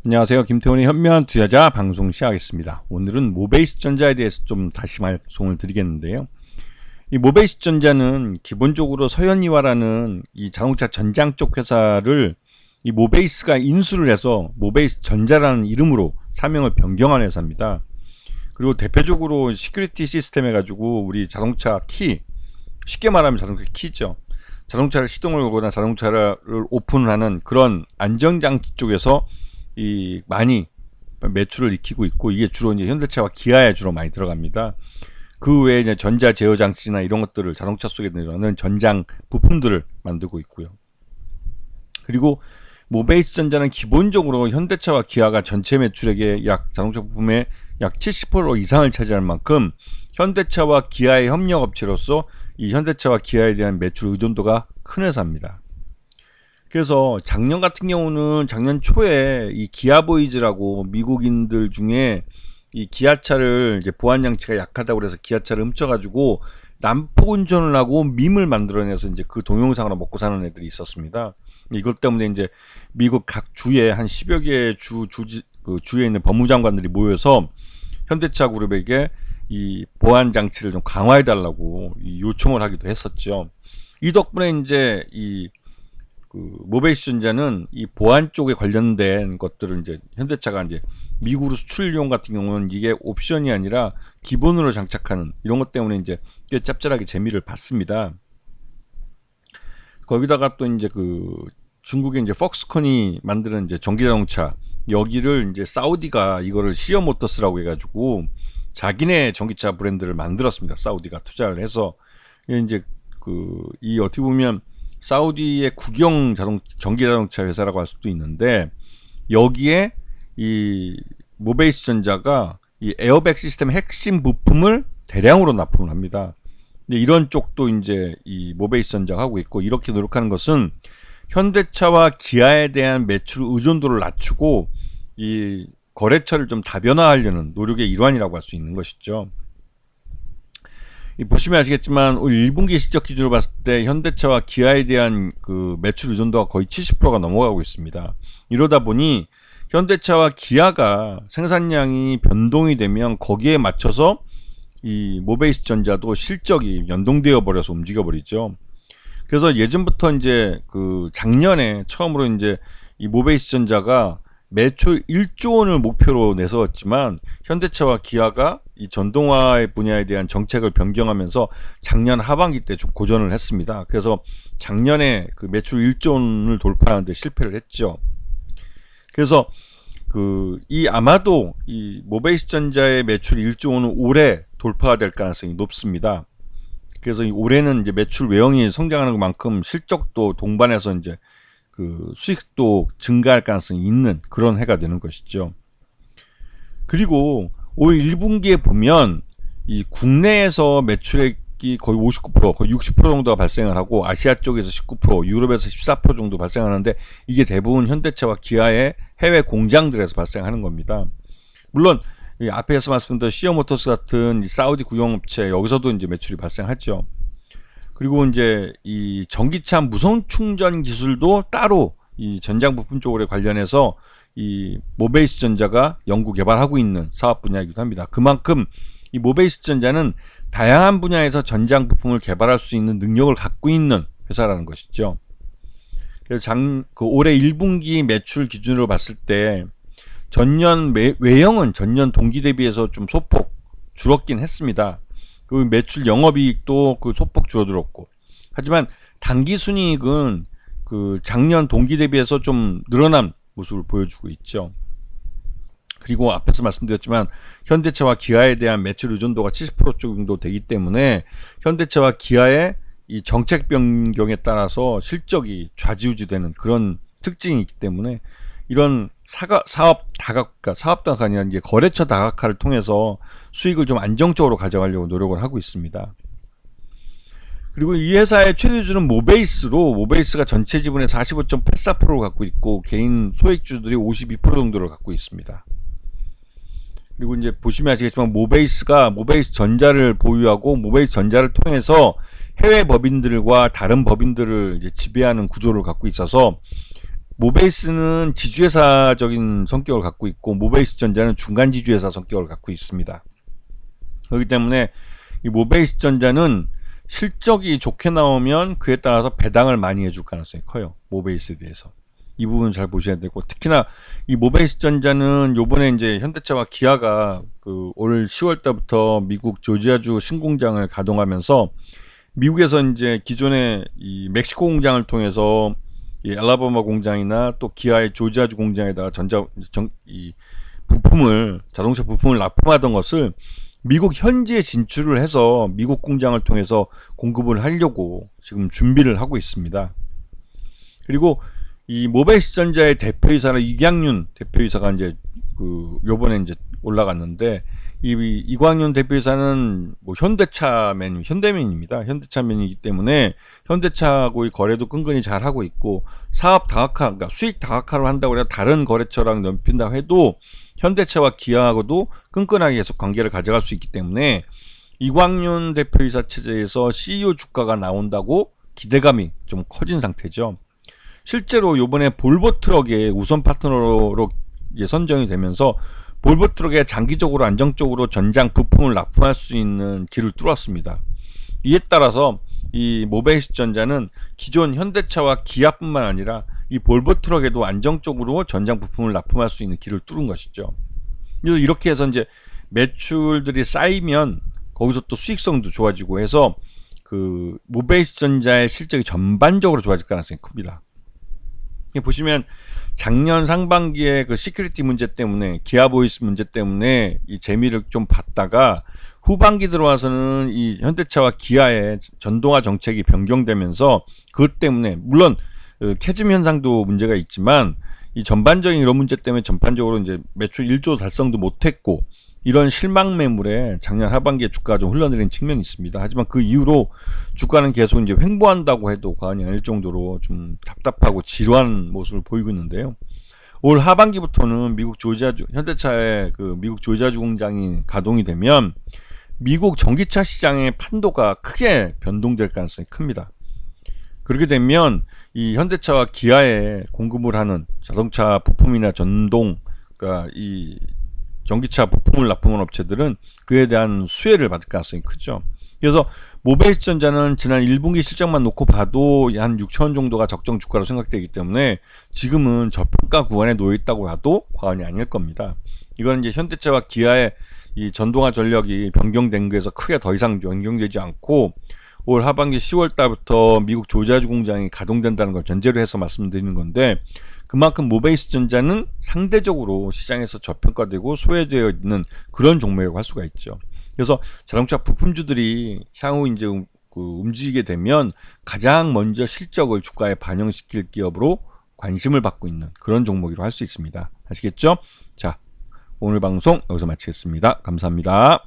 안녕하세요. 김태훈의 현명한 투자자 방송 시작하겠습니다. 오늘은 모베이스전자에 대해서 좀 다시 말씀을 드리겠는데요. 이 모베이스전자는 기본적으로 서현이와라는 이 자동차 전장 쪽 회사를 이 모베이스가 인수를 해서 모베이스전자라는 이름으로 사명을 변경한 회사입니다. 그리고 대표적으로 시큐리티 시스템 해가지고 우리 자동차 키, 쉽게 말하면 자동차 키죠. 자동차를 시동을 걸거나 자동차를 오픈하는 그런 안전장치 쪽에서 이 많이 매출을 익히고 있고, 이게 주로 이제 현대차와 기아에 주로 많이 들어갑니다. 그 외에 이제 전자 제어 장치나 이런 것들을 자동차 속에 들어가는 전장 부품들을 만들고 있고요. 그리고 모베이스 전자는 기본적으로 현대차와 기아가 전체 매출액의 자동차 부품의 약 70% 이상을 차지할 만큼 현대차와 기아의 협력업체로서 이 현대차와 기아에 대한 매출 의존도가 큰 회사입니다. 그래서 작년 같은 경우는 작년 초에 이 기아보이즈라고 미국인들 중에 이 기아차를 이제 보안 장치가 약하다고 그래서 기아차를 훔쳐가지고 난폭 운전을 하고 밈을 만들어내서 이제 그 동영상으로 먹고 사는 애들이 있었습니다. 이것 때문에 이제 미국 각 주에 한 10여 개의 주에 있는 법무장관들이 모여서 현대차 그룹에게 이 보안 장치를 좀 강화해 달라고 요청을 하기도 했었죠. 이 덕분에 이제 모베이스전자는 이 보안 쪽에 관련된 것들을 이제 현대차가 이제 미국으로 수출용 같은 경우는 이게 옵션이 아니라 기본으로 장착하는 이런 것 때문에 이제 꽤 짭짤하게 재미를 봤습니다. 거기다가 또 이제 중국의 이제 퍽스콘이 만드는 이제 전기자동차, 여기를 이제 사우디가 이거를 시어 모터스라고 해가지고 자기네 전기차 브랜드를 만들었습니다. 사우디가 투자를 해서. 이제 이 어떻게 보면 사우디의 국영 전기자동차 회사라고 할 수도 있는데, 여기에 이 모베이스전자가 이 에어백 시스템 핵심 부품을 대량으로 납품을 합니다. 근데 이런 쪽도 이제 이 모베이스전자가 하고 있고, 이렇게 노력하는 것은 현대차와 기아에 대한 매출 의존도를 낮추고 이 거래처를 좀 다변화하려는 노력의 일환이라고 할 수 있는 것이죠. 보시면 아시겠지만 1분기 실적 기준으로 봤을 때 현대차와 기아에 대한 매출 의존도가 거의 70%가 넘어가고 있습니다. 이러다 보니 현대차와 기아가 생산량이 변동이 되면 거기에 맞춰서 이 모베이스전자도 실적이 연동되어 버려서 움직여 버리죠. 그래서 예전부터 이제 작년에 처음으로 이제 이 모베이스전자가 매출 1조 원을 목표로 내세웠지만 현대차와 기아가 이 전동화 분야에 대한 정책을 변경하면서 작년 하반기 때 좀 고전을 했습니다. 그래서 작년에 매출 1조 원을 돌파하는 데 실패를 했죠. 그래서 아마도 이 모베이스전자의 매출 1조 원은 올해 돌파가 될 가능성이 높습니다. 그래서 올해는 이제 매출 외형이 성장하는 것만큼 실적도 동반해서 이제 수익도 증가할 가능성이 있는 그런 해가 되는 것이죠. 그리고 올 1분기에 보면 이 국내에서 매출액이 거의 59%, 거의 60% 정도가 발생을 하고, 아시아 쪽에서 19%, 유럽에서 14% 정도 발생하는데, 이게 대부분 현대차와 기아의 해외 공장들에서 발생하는 겁니다. 물론 앞에서 말씀드린 시어모터스 같은 이 사우디 국영업체, 여기서도 이제 매출이 발생하죠. 그리고 이제 이 전기차 무선 충전 기술도 따로 이 전장 부품 쪽으로 관련해서 이 모베이스전자가 연구 개발하고 있는 사업 분야이기도 합니다. 그만큼 이 모베이스전자는 다양한 분야에서 전장 부품을 개발할 수 있는 능력을 갖고 있는 회사라는 것이죠. 그래서 올해 1분기 매출 기준으로 봤을 때 전년 외형은 전년 동기 대비해서 좀 소폭 줄었긴 했습니다. 매출 영업이익도 소폭 줄어들었고, 하지만 당기순이익은 작년 동기 대비해서 좀 늘어난 모습을 보여주고 있죠. 그리고 앞에서 말씀드렸지만 현대차와 기아에 대한 매출 의존도가 70% 정도 되기 때문에 현대차와 기아의 이 정책 변경에 따라서 실적이 좌지우지되는 그런 특징이 있기 때문에 이런 사업 다각화가 아니라 이제 거래처 다각화를 통해서 수익을 좀 안정적으로 가져가려고 노력을 하고 있습니다. 그리고 이 회사의 최대주주는 모베이스가 전체 지분의 45.84%를 갖고 있고, 개인 소액주들이 52% 정도를 갖고 있습니다. 그리고 이제 보시면 아시겠지만 모베이스전자를 보유하고 모베이스전자를 통해서 해외 법인들과 다른 법인들을 이제 지배하는 구조를 갖고 있어서 모베이스는 지주회사적인 성격을 갖고 있고 모베이스 전자는 중간 지주회사 성격을 갖고 있습니다. 그렇기 때문에 이 모베이스 전자는 실적이 좋게 나오면 그에 따라서 배당을 많이 해줄 가능성이 커요. 모베이스에 대해서. 이 부분 잘 보셔야 되고, 특히나 이 모베이스 전자는 요번에 이제 현대차와 기아가 그 올 10월 달부터 미국 조지아주 신공장을 가동하면서 미국에서 이제 기존의 이 멕시코 공장을 통해서 이 알라바마 공장이나 또 기아의 조지아주 공장에다가 자동차 부품을 납품하던 것을 미국 현지에 진출을 해서 미국 공장을 통해서 공급을 하려고 지금 준비를 하고 있습니다. 그리고 이 모베이스 전자의 대표이사는 이광윤 대표이사가 이제 그 요번에 이제 올라갔는데, 이광윤 대표이사는 뭐 현대맨입니다. 현대차맨이기 때문에 현대차하고의 거래도 끈끈이 잘 하고 있고, 사업 다각화, 그러니까 수익 다각화를 한다고 해서 다른 거래처랑 넓힌다고 해도 현대차와 기아하고도 끈끈하게 계속 관계를 가져갈 수 있기 때문에 이광윤 대표이사 체제에서 CEO 주가가 나온다고 기대감이 좀 커진 상태죠. 실제로 요번에 볼보 트럭의 우선 파트너로 이제 선정이 되면서 볼보 트럭에 장기적으로 안정적으로 전장 부품을 납품할 수 있는 길을 뚫었습니다. 이에 따라서 이 모베이스 전자는 기존 현대차와 기아뿐만 아니라 이 볼보 트럭에도 안정적으로 전장 부품을 납품할 수 있는 길을 뚫은 것이죠. 그래서 이렇게 해서 이제 매출들이 쌓이면 거기서 또 수익성도 좋아지고 해서 그 모베이스 전자의 실적이 전반적으로 좋아질 가능성이 큽니다. 보시면 작년 상반기에 그 시큐리티 문제 때문에, 기아 보이스 문제 때문에 이 재미를 좀 봤다가 후반기 들어와서는 이 현대차와 기아의 전동화 정책이 변경되면서 그것 때문에 물론 캐즘 현상도 문제가 있지만 이 전반적인 이런 문제 때문에 전반적으로 이제 매출 1조 달성도 못했고, 이런 실망 매물에 작년 하반기에 주가가 좀 흘러내린 측면이 있습니다. 하지만 그 이후로 주가는 계속 이제 횡보한다고 해도 과언이 아닐 정도로 좀 답답하고 지루한 모습을 보이고 있는데요. 올 하반기부터는 현대차의 그 미국 조지아주 공장이 가동이 되면 미국 전기차 시장의 판도가 크게 변동될 가능성이 큽니다. 그렇게 되면 이 현대차와 기아에 공급을 하는 자동차 부품이나 그러니까 이 전기차 부품을 납품한 업체들은 그에 대한 수혜를 받을 가능성이 크죠. 그래서 모베이스 전자는 지난 1분기 실적만 놓고 봐도 한 6천원 정도가 적정 주가로 생각되기 때문에 지금은 저평가 구간에 놓여 있다고 봐도 과언이 아닐 겁니다. 이건 이제 현대차와 기아의 이 전동화 전력이 변경된 거에서 크게 더 이상 변경되지 않고 올 하반기 10월 달부터 미국 조지아주 공장이 가동된다는 걸 전제로 해서 말씀드리는 건데, 그만큼 모베이스 전자는 상대적으로 시장에서 저평가되고 소외되어 있는 그런 종목이라고 할 수가 있죠. 그래서 자동차 부품주들이 향후 이제 움직이게 되면 가장 먼저 실적을 주가에 반영시킬 기업으로 관심을 받고 있는 그런 종목이라고 할 수 있습니다. 아시겠죠? 자, 오늘 방송 여기서 마치겠습니다. 감사합니다.